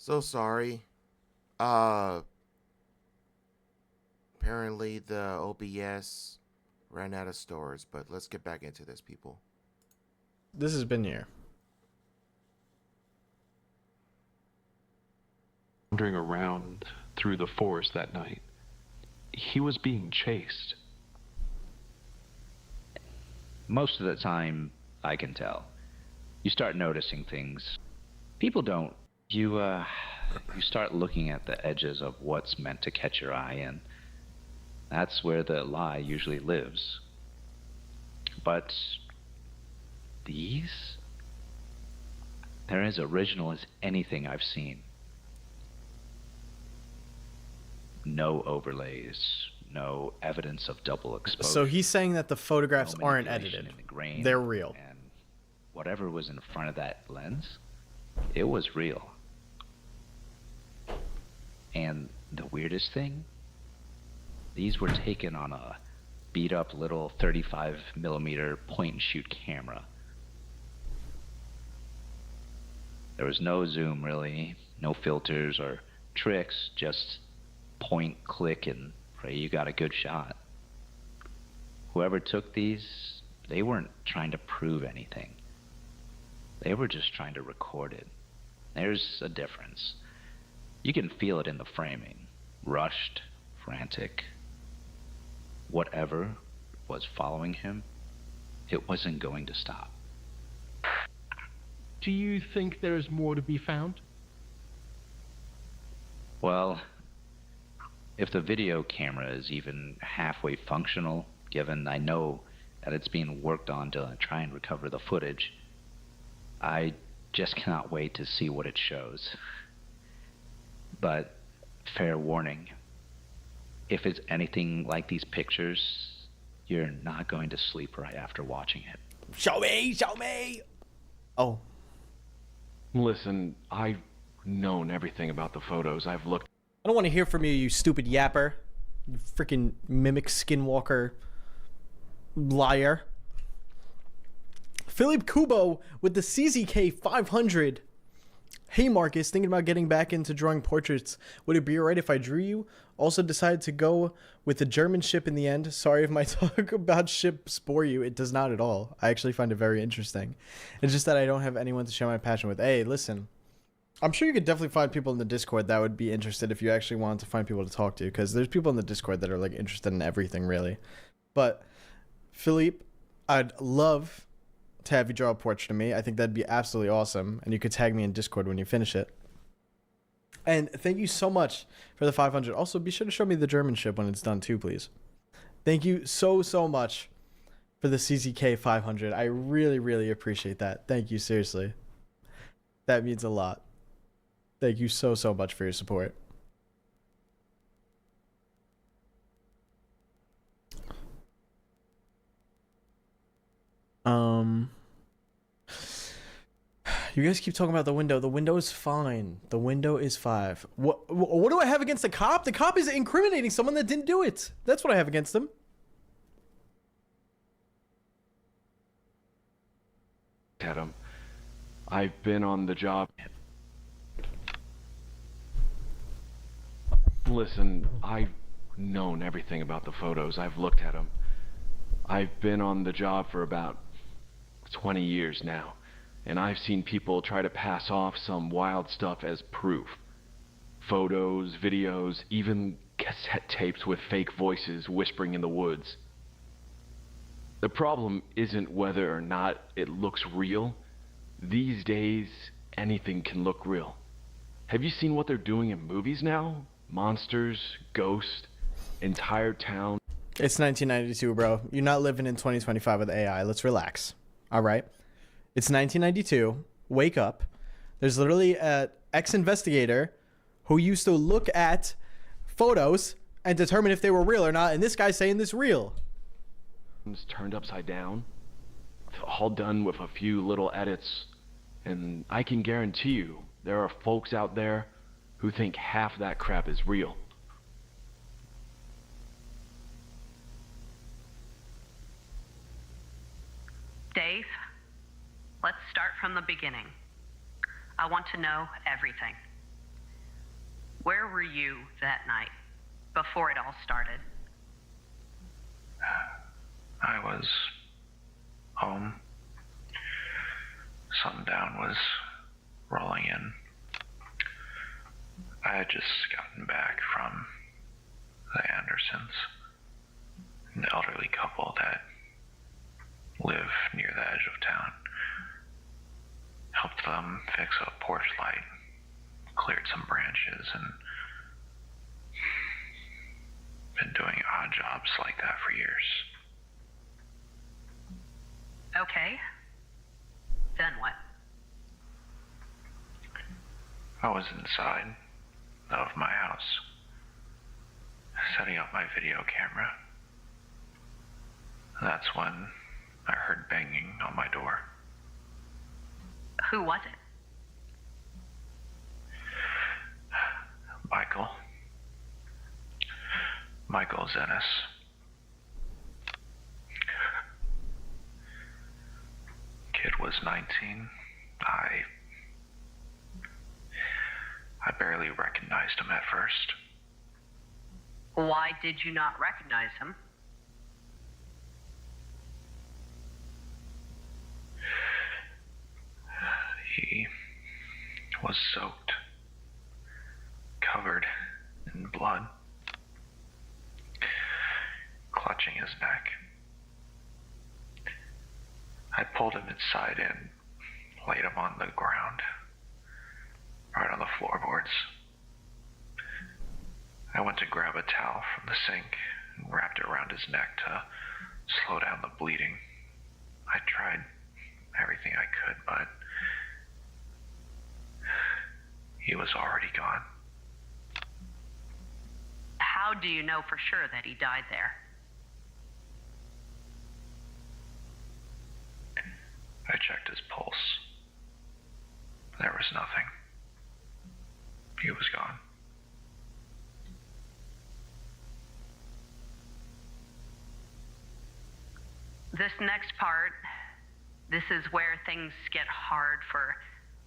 So sorry. Uh, Apparently the OBS ran out of stores, but let's get back into this, people. This has been here. Wandering around through the forest that night. He was being chased. Most of the time, I can tell. You start noticing things. People don't. You start looking at the edges of what's meant to catch your eye, and that's where the lie usually lives. But these? They're as original as anything I've seen. No overlays, no evidence of double exposure. So he's saying that the photographs no aren't manipulation edited. in the grain, They're real. And whatever was in front of that lens, it was real. And the weirdest thing, these were taken on a beat up little 35 millimeter point and shoot camera. There was no zoom really, no filters or tricks, just point, click, and pray you got a good shot. Whoever took these, they weren't trying to prove anything. They were just trying to record it. There's a difference. You can feel it in the framing. Rushed, frantic. Whatever was following him, it wasn't going to stop. Do you think there is more to be found? Well, if the video camera is even halfway functional, given I know that it's being worked on to try and recover the footage, I just cannot wait to see what it shows. But, fair warning, if it's anything like these pictures, you're not going to sleep right after watching it. Show me, show me. Oh, Listen, I've known everything about the photos. I've looked. I don't want to hear from you, you stupid yapper. You freaking mimic skinwalker liar. Philip Kubo with the CZK 500. Hey Marcus, thinking about getting back into drawing portraits. Would it be alright if I drew you? Also decided to go with the German ship in the end. Sorry if my talk about ships bore you. It does not at all. I actually find it very interesting. It's just that I don't have anyone to share my passion with. Hey, listen. I'm sure you could definitely find people in the Discord that would be interested if you actually wanted to find people to talk to. Because there's people in the Discord that are like interested in everything, really. But, Philippe, I'd love to have you draw a portrait of me. I think that'd be absolutely awesome. And you could tag me in Discord when you finish it. And thank you so much for the 500. Also, be sure to show me the German ship when it's done too, please. Thank you so much for the CZK 500. I really, really appreciate that. Thank you, seriously. That means a lot. Thank you so much for your support. You guys keep talking about the window. The window is fine. The window is 5. What do I have against the cop? The cop is incriminating someone that didn't do it. That's what I have against him. At him. I've been on the job. Listen, I've known everything about the photos. I've looked at them. I've been on the job for about 20 years now, and I've seen people try to pass off some wild stuff as proof. Photos, videos, even cassette tapes with fake voices whispering in the woods. The problem isn't whether or not it looks real. These days, anything can look real. Have you seen what they're doing in movies now? Monsters, ghosts, entire town. It's 1992, bro. You're not living in 2025 with AI. Let's relax. All right? It's 1992. Wake up. There's literally an ex-investigator who used to look at photos and determine if they were real or not, and this guy's saying this real. Turned upside down. All done with a few little edits. And I can guarantee you, there are folks out there who think half that crap is real. Dave, let's start from the beginning. I want to know everything. Where were you that night, before it all started? I was home. Sundown was rolling in. I had just gotten back from the Andersons, an elderly couple that live near the edge of town. Helped them fix a porch light, cleared some branches, and been doing odd jobs like that for years. Okay. Then what? I was inside of my house, setting up my video camera. That's when I heard banging on my door. Who was it? Michael Zenas. Kid was 19. I barely recognized him at first. Why did you not recognize him? He was soaked, covered in blood, clutching his neck. I pulled him inside and laid him on the ground, right on the floorboards. I went to grab a towel from the sink and wrapped it around his neck to slow down the bleeding. I tried everything I could, but he was already gone. How do you know for sure that he died there? I checked his pulse. There was nothing. He was gone. This next part, this is where things get hard for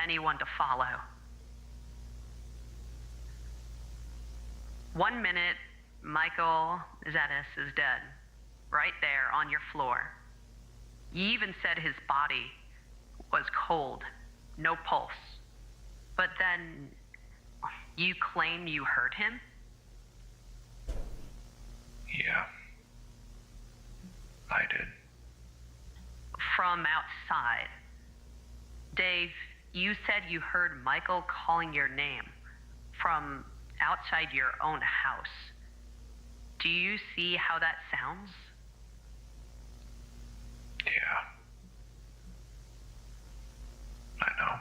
anyone to follow. 1 minute, Michael Zenas is dead, right there on your floor. You even said his body was cold, no pulse. But then you claim you heard him? Yeah, I did. From outside. Dave, you said you heard Michael calling your name from outside your own house. Do you see how that sounds? Yeah. I know.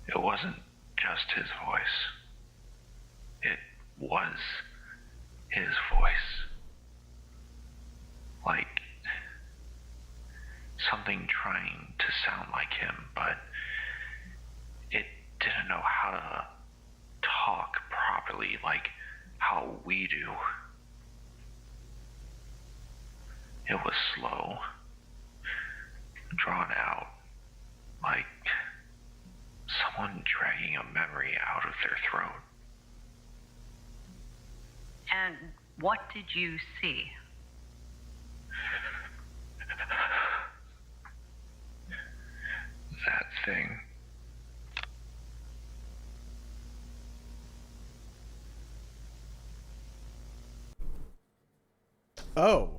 It wasn't just his voice. It was his voice. Like something trying to sound like him, but it didn't know how to talk properly like how we do. It was slow, drawn out, like someone dragging a memory out of their throat. And what did you see? That thing. Oh.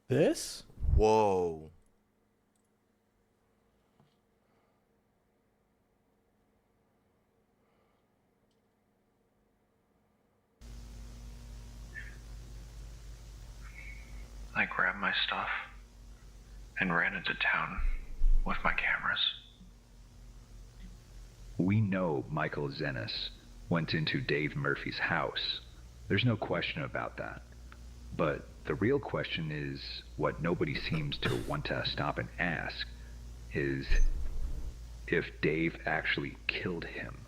This? Whoa. I grabbed my stuff and ran into town with my cameras. We know Michael Zenas went into Dave Murphy's house. There's no question about that. But the real question is, what nobody seems to want to stop and ask, is if Dave actually killed him.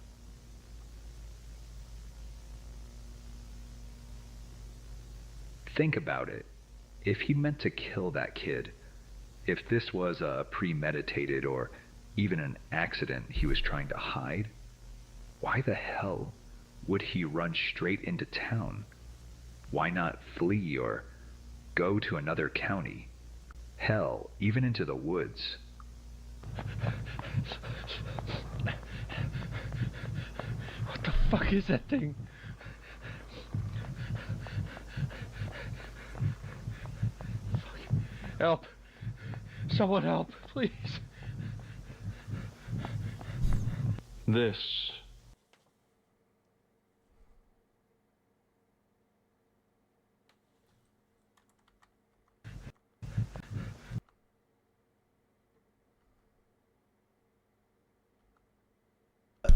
Think about it. If he meant to kill that kid, if this was a premeditated or even an accident he was trying to hide, why the hell would he run straight into town? Why not flee or go to another county? Hell, even into the woods. What the fuck is that thing? Help. Someone help, please. This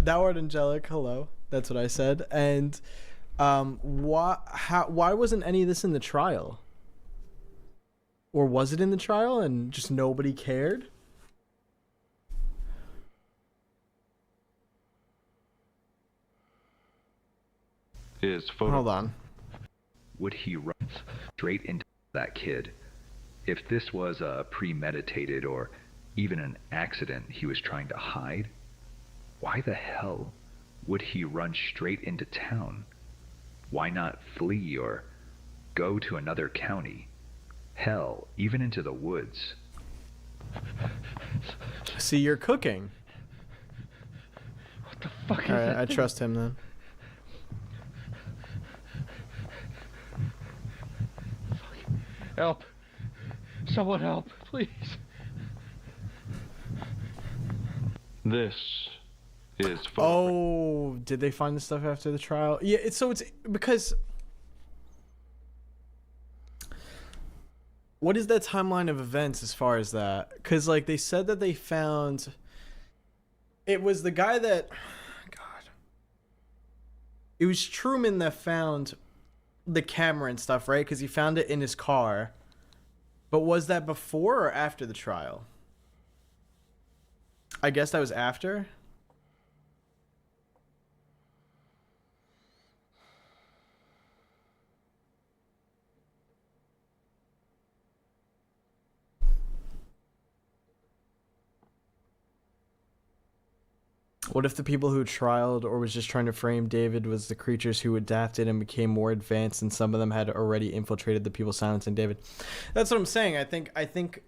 Thou art angelic. Hello. That's what I said. And why wasn't any of this in the trial? Or was it in the trial and just nobody cared? is photo. Hold on. Would he run straight into that kid? If this was a premeditated or even an accident he was trying to hide, why the hell would he run straight into town? Why not flee or go to another county? Hell, even into the woods. See, you're cooking. What the fuck is All right, that I thing? trust him then. Help. Someone help, please. This is photo. Oh, did they find the stuff after the trial? Yeah, it's because what is that timeline of events as far as that? Because like they said that they found it was the guy that God. It was Truman that found the camera and stuff, right? Because he found it in his car. But was that before or after the trial? I guess that was after. What if the people who trialed or was just trying to frame David was the creatures who adapted and became more advanced, and some of them had already infiltrated the people silencing David? That's what I'm saying. I think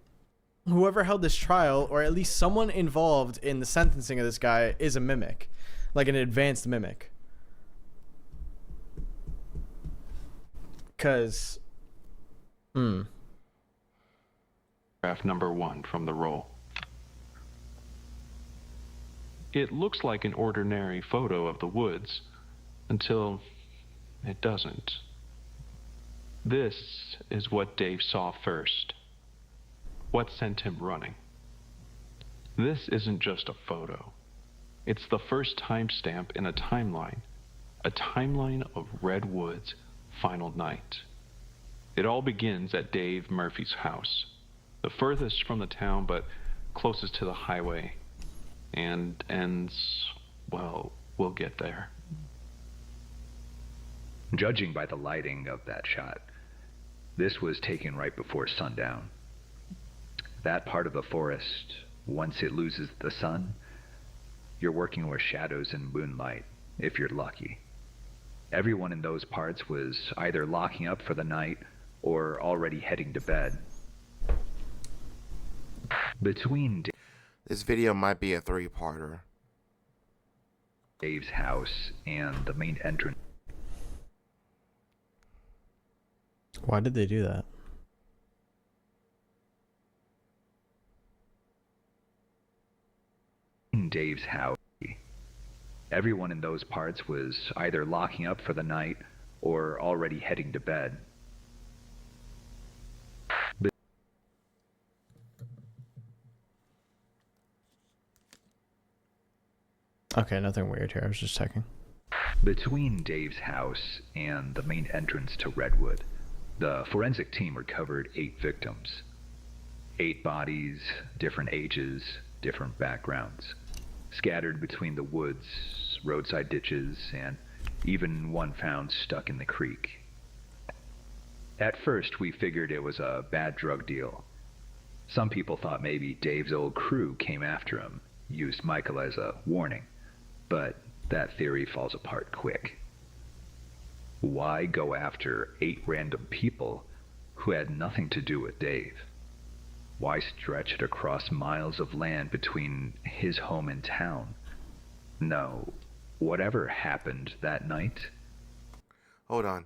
whoever held this trial, or at least someone involved in the sentencing of this guy, is a mimic, like an advanced mimic. Cause, Graph number 1 from the roll. It looks like an ordinary photo of the woods until it doesn't. This is what Dave saw first. What sent him running? This isn't just a photo. It's the first timestamp in a timeline of Redwood's final night. It all begins at Dave Murphy's house, the furthest from the town but closest to the highway, and ends, well, we'll get there. Judging by the lighting of that shot, this was taken right before sundown. That part of the forest, once it loses the sun, you're working with shadows and moonlight, if you're lucky. Everyone in those parts was either locking up for the night or already heading to bed. Between This video might be a 3-parter. Dave's house and the main entrance, why did they do that? in Dave's house, everyone in those parts was either locking up for the night or already heading to bed. Okay, nothing weird here. I was just checking. Between Dave's house and the main entrance to Redwood, the forensic team recovered 8 victims. 8 bodies, different ages, different backgrounds, scattered between the woods, roadside ditches, and even one found stuck in the creek. At first, we figured it was a bad drug deal. Some people thought maybe Dave's old crew came after him, used Michael as a warning, but that theory falls apart quick. Why go after 8 random people who had nothing to do with Dave? Why stretch it across miles of land between his home and town? No, whatever happened that night. Hold on.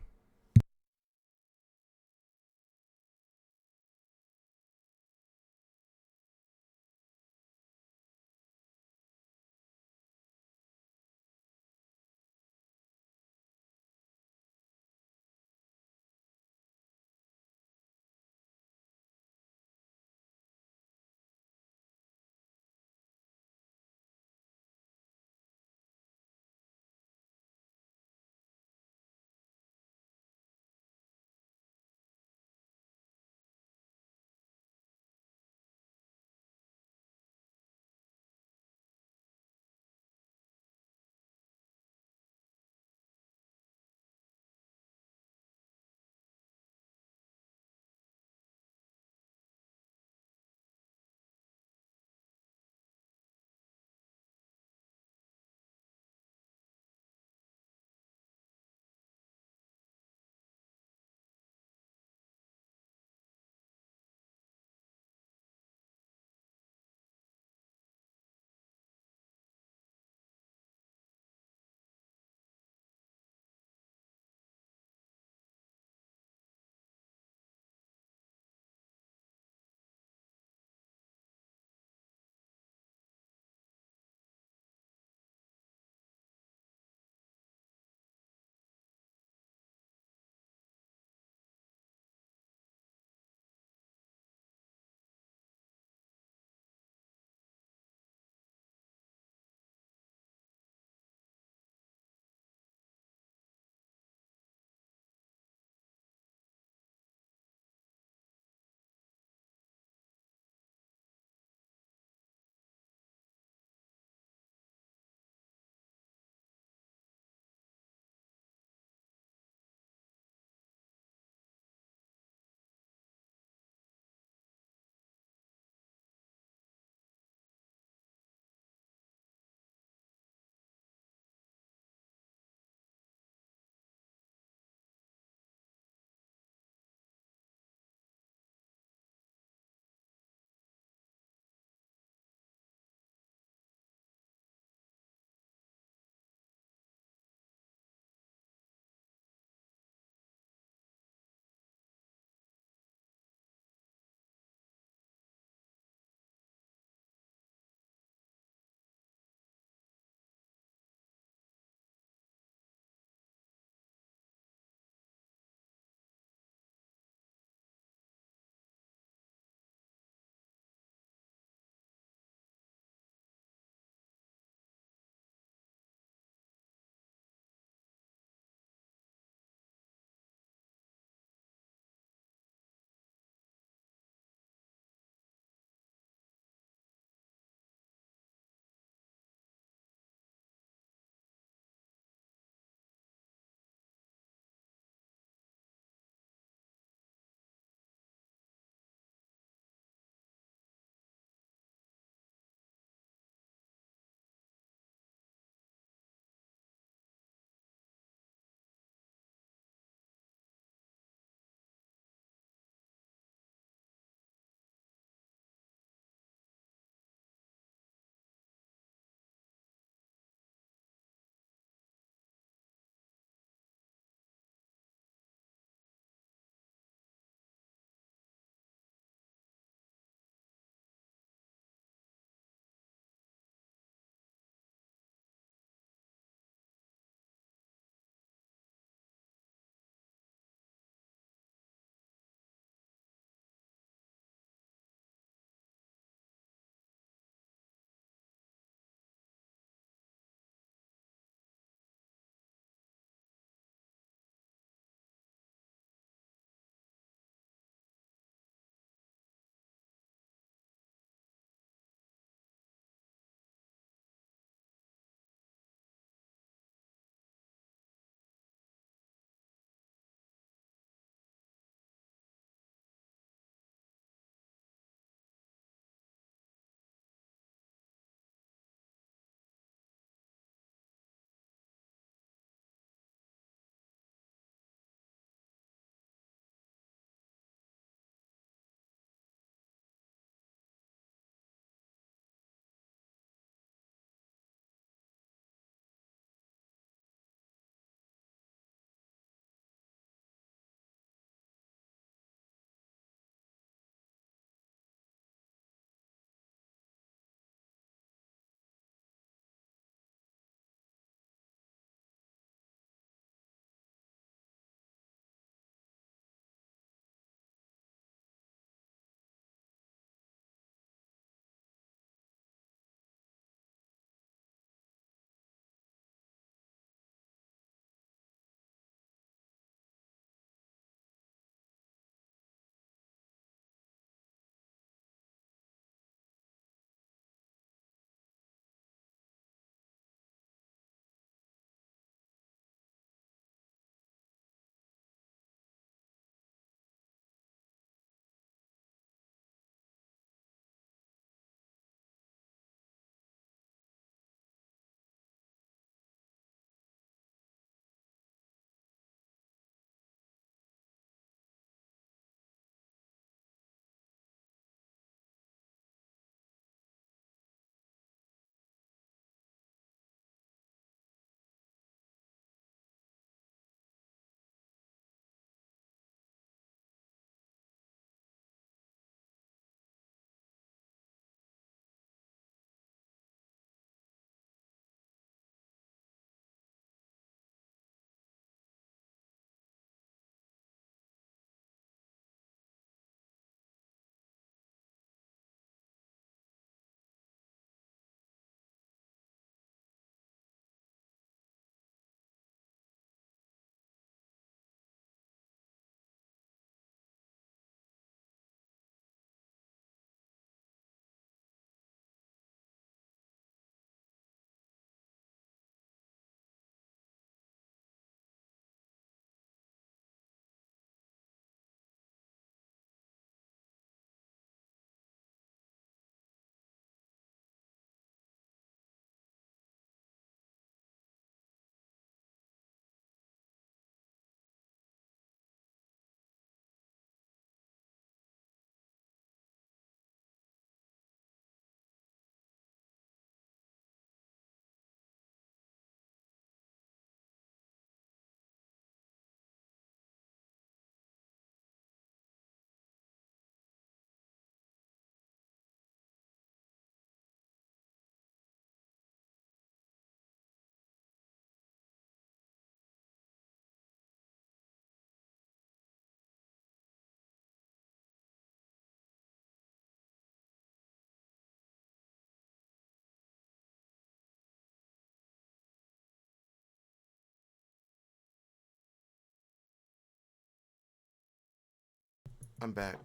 I'm back.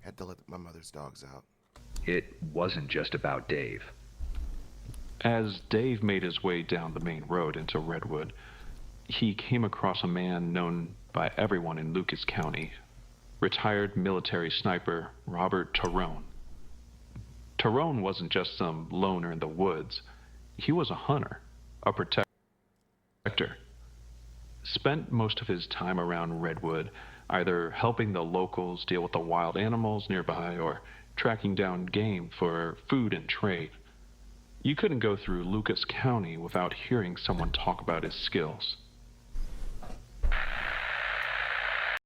Had to let my mother's dogs out. It wasn't just about Dave. As Dave made his way down the main road into Redwood, he came across a man known by everyone in Lucas County, retired military sniper Robert Tyrone. Tyrone wasn't just some loner in the woods. He was a hunter, a protector. Spent most of his time around Redwood, either helping the locals deal with the wild animals nearby or tracking down game for food and trade. You couldn't go through Lucas County without hearing someone talk about his skills.